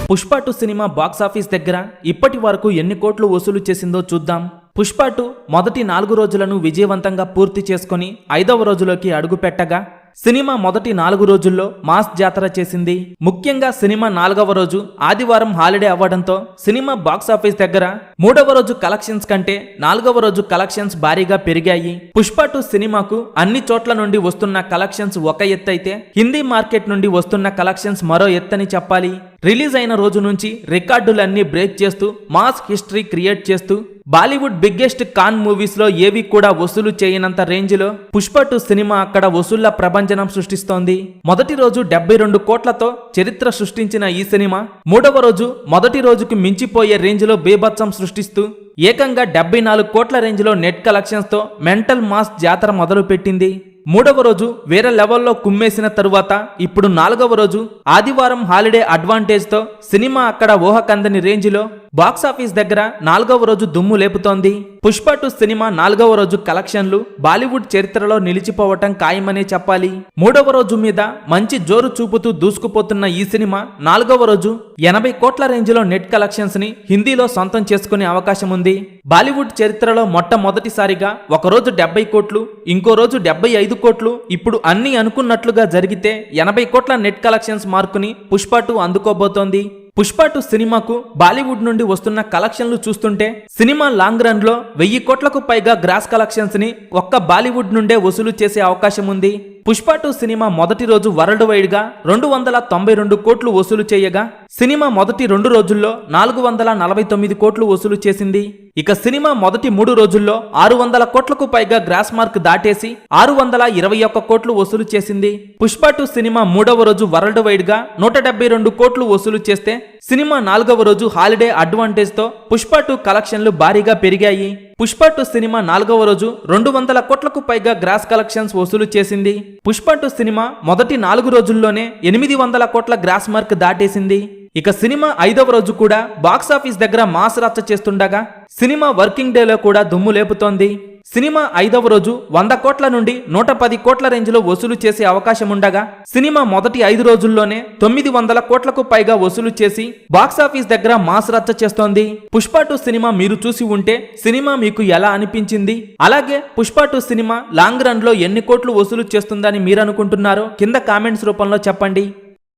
Pushpa 2 cinema box office దగ్గర ఇప్పటి వరకు ఎన్ని కోట్లు వసూలు చేసిందో చూద్దాం. పుష్ప 2 మొదటి 4 రోజులను విజయవంతంగా పూర్తి చేసుకుని 5వ రోజులోకి అడుగుపెట్టగా సినిమా మొదటి 4 రోజుల్లో మాస్ జాతర చేసింది. ముఖ్యంగా సినిమా 4వ రోజు ఆదివారం హాలిడే అవ్వడంతో సినిమా బాక్సాఫీస్ దగ్గర 3వ రోజు కలెక్షన్స్ కంటే 4వ రోజు కలెక్షన్స్ భారీగా పెరిగాయి. పుష్ప 2 సినిమాకు అన్ని చోట్ల నుండి వస్తున్న కలెక్షన్స్ ఒక ఎత్తైతే హిందీ మార్కెట్ నుండి వస్తున్న కలెక్షన్స్ మరో ఎత్తని చెప్పాలి. రిలీజ్ అయిన రోజు నుంచి రికార్డులన్నీ బ్రేక్ చేస్తూ మాస్ హిస్టరీ క్రియేట్ చేస్తూ బాలీవుడ్ బిగ్గెస్ట్ కాన్ మూవీస్ లో ఏవి కూడా వసూలు చేయనంత రేంజ్ లో పుష్ప 2 సినిమా అక్కడ వసూళ్ల ప్రభంజనం సృష్టిస్తోంది. మొదటి రోజు 72 కోట్లతో చరిత్ర సృష్టించిన ఈ సినిమా 3వ రోజు మొదటి రోజుకు మించిపోయే రేంజ్ లో బేభత్సం సృష్టిస్తూ ఏకంగా 74 కోట్ల రేంజ్ లో నెట్ కలెక్షన్స్ తో మెంటల్ మాస్ జాతర మొదలు పెట్టింది. 3వ రోజు వేరే లెవెల్లో కుమ్మేసిన తరువాత ఇప్పుడు 4వ రోజు ఆదివారం హాలిడే అడ్వాంటేజ్ తో సినిమా అక్కడ ఊహకందని రేంజ్లో బాక్సాఫీస్ దగ్గర 4వ రోజు దుమ్ము లేపుతోంది. పుష్ప 2 సినిమా 4వ రోజు కలెక్షన్లు బాలీవుడ్ చరిత్రలో నిలిచిపోవటం ఖాయమనే చెప్పాలి. 3వ రోజు మీద మంచి జోరు చూపుతూ దూసుకుపోతున్న ఈ సినిమా 4వ రోజు 80 కోట్ల రేంజ్లో నెట్ కలెక్షన్స్ ని హిందీలో సొంతం చేసుకునే అవకాశం ఉంది. బాలీవుడ్ చరిత్రలో మొట్టమొదటిసారిగా ఒకరోజు 70 కోట్లు, ఇంకో రోజు 75 కోట్లు, ఇప్పుడు అన్ని అనుకున్నట్లుగా జరిగితే 80 కోట్ల నెట్ కలెక్షన్స్ మార్కుని పుష్ప 2 అందుకోబోతోంది. పుష్ప 2 సినిమాకు బాలీవుడ్ నుండి వస్తున్న కలెక్షన్లు చూస్తుంటే సినిమా లాంగ్ రన్ లో 1000 కోట్లకు పైగా గ్రాస్ కలెక్షన్స్ ని ఒక్క బాలీవుడ్ నుండే వసూలు చేసే అవకాశం ఉంది. పుష్ప 2 సినిమా మొదటి రోజు వరల్డ్ వైడ్ గా 292 కోట్లు వసూలు చేయగా సినిమా మొదటి 2 రోజుల్లో 449 కోట్లు వసూలు చేసింది. ఇక సినిమా మొదటి 3 రోజుల్లో 600 కోట్లకు పైగా గ్రాస్ మార్క్ దాటేసి 621 కోట్లు వసూలు చేసింది. పుష్ప 2 సినిమా 3వ రోజు వరల్డ్ వైడ్ గా 172 కోట్లు వసూలు చేస్తే సినిమా 4వ రోజు హాలిడే అడ్వాంటేజ్ తో పుష్ప 2 కలెక్షన్లు భారీగా పెరిగాయి. పుష్ప 2 సినిమా 4వ రోజు 200 కోట్లకు పైగా గ్రాస్ కలెక్షన్స్ వసూలు చేసింది. పుష్ప 2 సినిమా మొదటి 4 రోజుల్లోనే 800 కోట్ల గ్రాస్ మార్క్ దాటేసింది. ఇక సినిమా 5వ రోజు కూడా బాక్సాఫీస్ దగ్గర మాస్ రచ్చ చేస్తుండగా సినిమా వర్కింగ్ డేలో కూడా దుమ్ము లేపుతోంది. సినిమా 5వ రోజు 100 కోట్ల నుండి 110 కోట్ల రేంజ్లో వసూలు చేసే అవకాశం ఉండగా సినిమా మొదటి 5 రోజుల్లోనే 900 కోట్లకు పైగా వసూలు చేసి బాక్సాఫీస్ దగ్గర మాస్ రచ్చ చేస్తోంది. పుష్ప 2 సినిమా మీరు చూసి ఉంటే సినిమా మీకు ఎలా అనిపించింది? అలాగే పుష్ప 2 సినిమా లాంగ్ రన్ లో ఎన్ని కోట్లు వసూలు చేస్తుందని మీరు అనుకుంటున్నారో కింద కామెంట్స్ రూపంలో చెప్పండి.